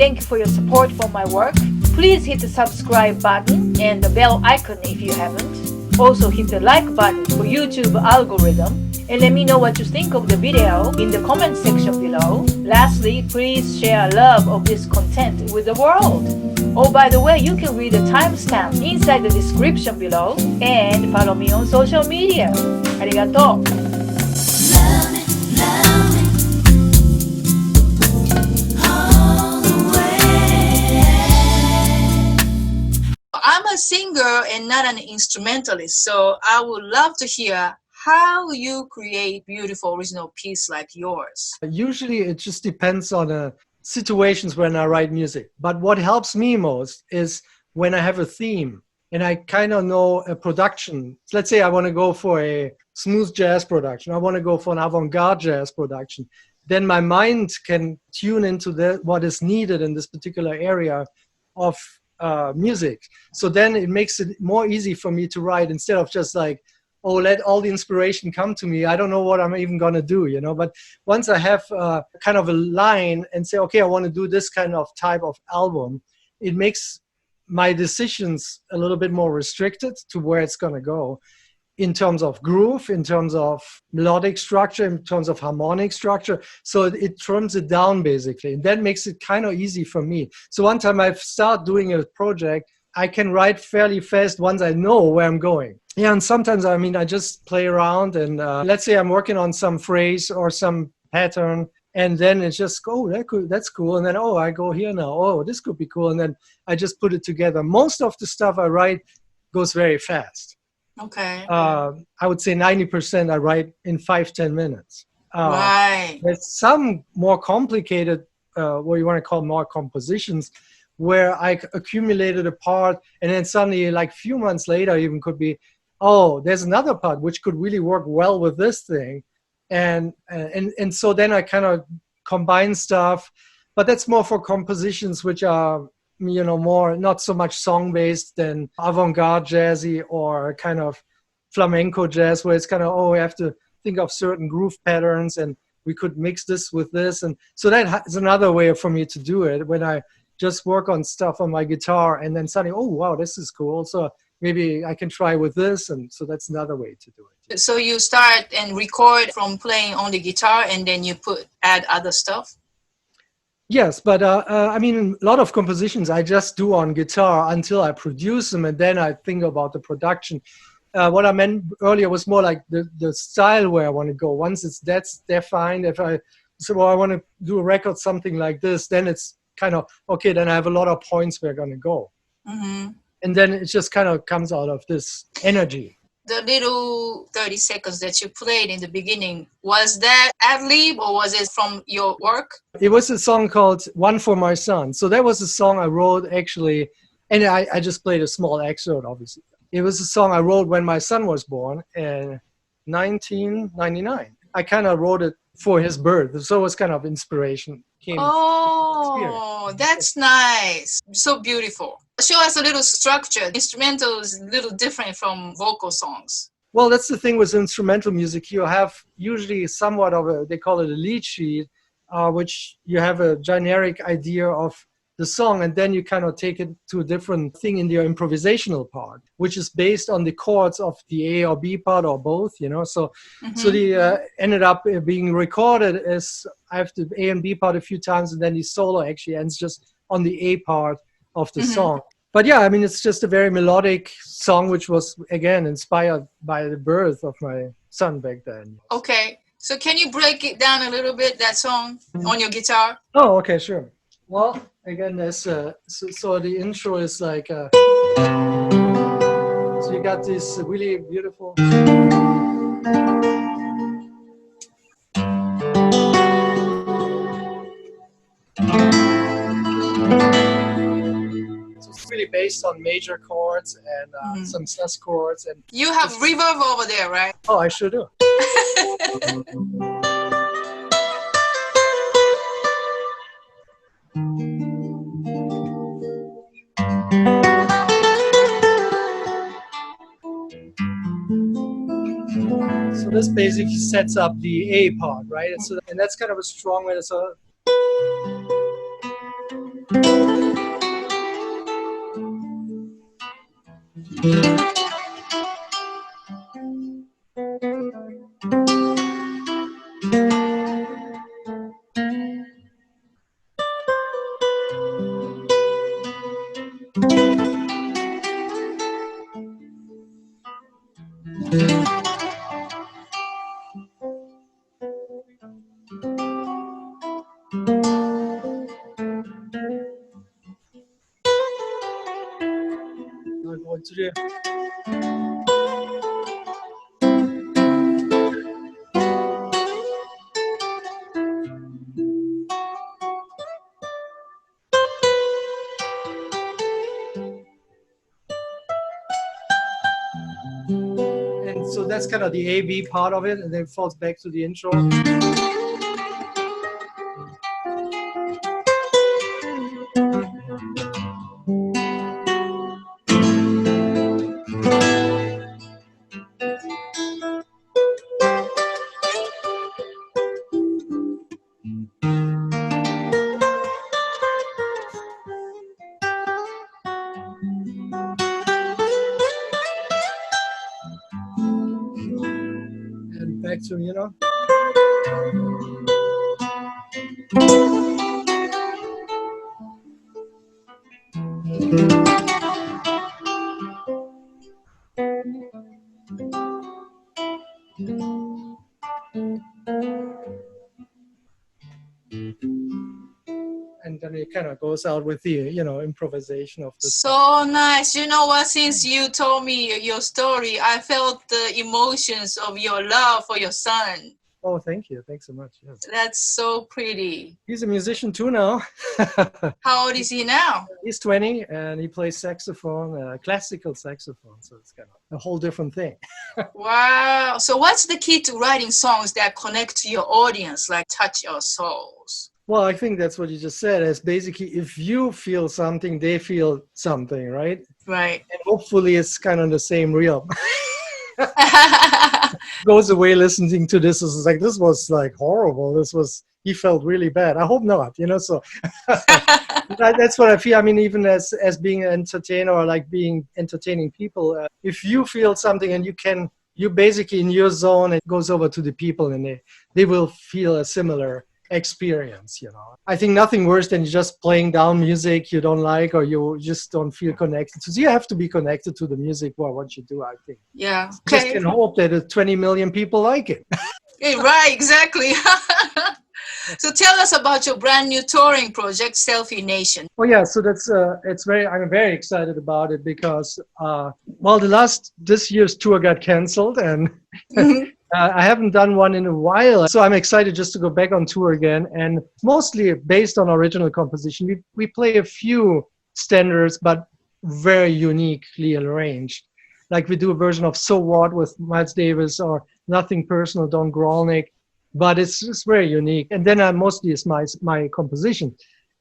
Thank you for your support for my work. Please hit the subscribe button and the bell icon if you haven't. Also hit the like button for YouTube algorithm and let me know what you think of the video in the comment section below. Lastly, please share love of this content with the world. Oh, by the way, you can read the timestamp inside the description below and follow me on social media. Arigato. I'm a singer and not an instrumentalist, so I would love to hear how you create beautiful original piece like yours. Usually it just depends on situations when I write music. But what helps me most is when I have a theme and I kind of know a production. Let's say I want to go for a smooth jazz production. I want to go for an avant-garde jazz production. Then my mind can tune into what is needed in this particular area of music. So then it makes it more easy for me to write instead of just like, oh, let all the inspiration come to me. I don't know what I'm even going to do, you know. But once I have kind of a line and say, okay, I want to do this kind of type of album, it makes my decisions a little bit more restricted to where it's going to go in terms of groove, in terms of melodic structure, in terms of harmonic structure. So it trims it down basically. And that makes it kind of easy for me. So one time I start doing a project, I can write fairly fast once I know where I'm going. Yeah, and sometimes, I mean, I just play around and let's say I'm working on some phrase or some pattern and then it's just, oh, that's cool. And then, oh, I go here now. Oh, this could be cool. And then I just put it together. Most of the stuff I write goes very fast. Okay. I would say 90% I write in 5-10 minutes. Right. There's some more complicated, what you want to call more compositions, where I accumulated a part and then suddenly like a few months later even could be, oh, there's another part which could really work well with this thing. And so then I kind of combine stuff, but that's more for compositions which are, you know, more not so much song-based than avant-garde jazzy or kind of flamenco jazz where it's kind of, oh, we have to think of certain groove patterns and we could mix this with this. And so that is another way for me to do it when I just work on stuff on my guitar and then suddenly, oh, wow, this is cool. So maybe I can try with this. And so that's another way to do it. So you start and record from playing on the guitar and then you add other stuff? Yes, but I mean, a lot of compositions I just do on guitar until I produce them and then I think about the production. What I meant earlier was more like the style where I want to go. Once that's defined, if I say, well, I want to do a record, something like this, then it's kind of, okay, then I have a lot of points where I'm going to go. Mm-hmm. And then it just kind of comes out of this energy. The little 30 seconds that you played in the beginning, was that ad-lib or was it from your work? It was a song called One for My Son. So that was a song I wrote actually, and I just played a small excerpt, obviously. It was a song I wrote when my son was born in 1999. I kind of wrote it for his birth. So it was kind of inspiration. Oh, that's nice. So beautiful. Show us a little structure. Instrumental is a little different from vocal songs. Well, that's the thing with instrumental music. You have usually somewhat of they call it a lead sheet, which you have a generic idea of the song, and then you kind of take it to a different thing in your improvisational part, which is based on the chords of the A or B part or both, you know. So, so the ended up being recorded as I have the A and B part a few times, and then the solo actually ends just on the A part of the song. But yeah, I mean, it's just a very melodic song, which was again inspired by the birth of my son back then. Okay, so can you break it down a little bit, that song, on your guitar? Oh, okay, sure. Well, again, there's so the intro is like so you got this really beautiful. So it's really based on major chords and some sus chords. And you have reverb over there, right? Oh, I sure do. So this basically sets up the A part, right? And, so, and that's kind of a strong way. So I'm going to do. And so that's kind of the A-B part of it, and then it falls back to the intro. And back to, you know. And then it kind of goes out with the, you know, improvisation of the. So nice. You know what? Since you told me your story, I felt the emotions of your love for your son. Oh, thank you. Thanks so much. Yes. That's so pretty. He's a musician too now. How old is he now? He's 20 and he plays saxophone, classical saxophone. So it's kind of a whole different thing. Wow. So what's the key to writing songs that connect to your audience, like touch your souls? Well, I think that's what you just said. Is basically if you feel something, they feel something, right? Right. And hopefully it's kind of the same realm. Goes away listening to this is like, this was like horrible. He felt really bad. I hope not, you know, so that's what I feel. I mean, even as being an entertainer or like being entertaining people, if you feel something and you basically in your zone, it goes over to the people and they will feel a similar experience, you know. I think nothing worse than just playing down music you don't like or you just don't feel connected to. So you have to be connected to the music or what you do, I think. Yeah. Just can hope that 20 million people like it. Yeah, right, exactly. So tell us about your brand new touring project, Selfie Nation. Oh yeah, so that's I'm very excited about it because this year's tour got canceled and I haven't done one in a while, so I'm excited just to go back on tour again, and mostly based on original composition. We play a few standards, but very uniquely arranged. Like we do a version of So What with Miles Davis or Nothing Personal, Don Grolnick, but it's just very unique. And then mostly it's my composition.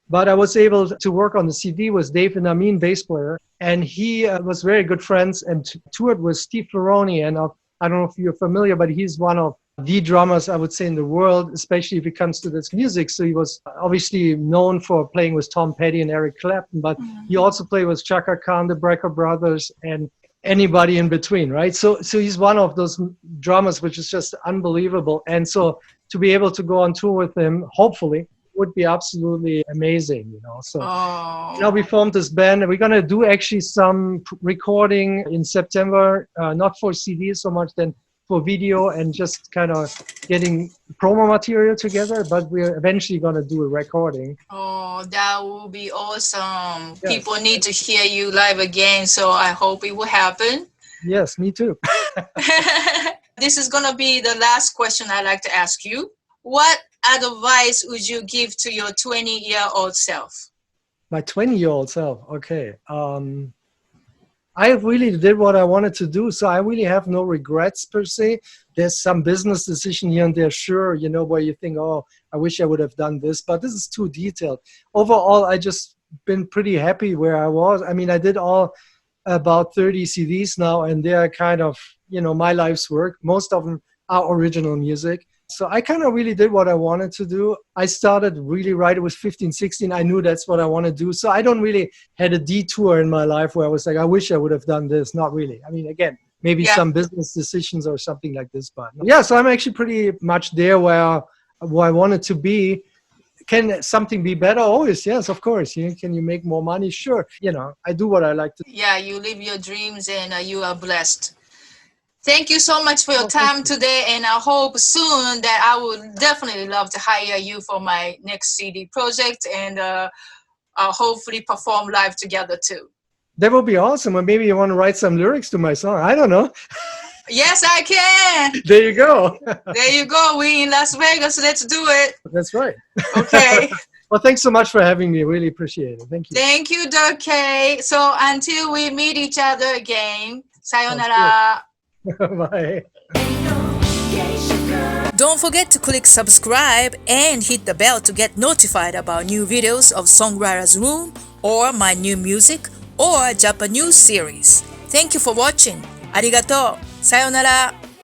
But I was able to work on the CD with Dave and Amin, bass player, and he was very good friends and toured with Steve Ferrone, and I don't know if you're familiar, but he's one of the drummers, I would say, in the world, especially if it comes to this music. So he was obviously known for playing with Tom Petty and Eric Clapton, but he also played with Chaka Khan, the Brecker Brothers, and anybody in between, right? So he's one of those drummers, which is just unbelievable. And so to be able to go on tour with him, hopefully, would be absolutely amazing, you know. So now we formed this band, and we're going to do actually some recording in September, not for CD so much than for video and just kind of getting promo material together, but we're eventually going to do a recording. Oh, that will be awesome. Yes. People need to hear you live again, so I hope it will happen. Yes, me too. This is going to be the last question I'd like to ask you. What advice would you give to your 20-year-old self? My 20-year-old self, okay. I really did what I wanted to do, so I really have no regrets per se. There's some business decision here and there, sure, you know, where you think, oh, I wish I would have done this, but this is too detailed. Overall, I just been pretty happy where I was. I mean, I did about 30 CDs now, and they're kind of, you know, my life's work. Most of them are original music. So I kind of really did what I wanted to do. I started really right. It was 15, 16. I knew that's what I want to do. So I don't really had a detour in my life where I was like, I wish I would have done this. Not really. I mean, again, maybe some business decisions or something like this. But yeah, so I'm actually pretty much there where I wanted to be. Can something be better? Always, yes, of course. Can you make more money? Sure. I do what I like to do. Yeah, you live your dreams and you are blessed. Thank you so much for your time today, and I hope soon that I would definitely love to hire you for my next CD project and hopefully perform live together too. That would be awesome. Or maybe you want to write some lyrics to my song. I don't know. Yes, I can. There you go. There you go. We in Las Vegas. Let's do it. That's right. Okay. Well, thanks so much for having me. Really appreciate it. Thank you. Thank you, Dirk K. So until we meet each other again, sayonara. Bye. Don't forget to click subscribe and hit the bell to get notified about new videos of Songwriters Room or my new music or Japanese series. Thank you for watching. Arigato. Sayonara.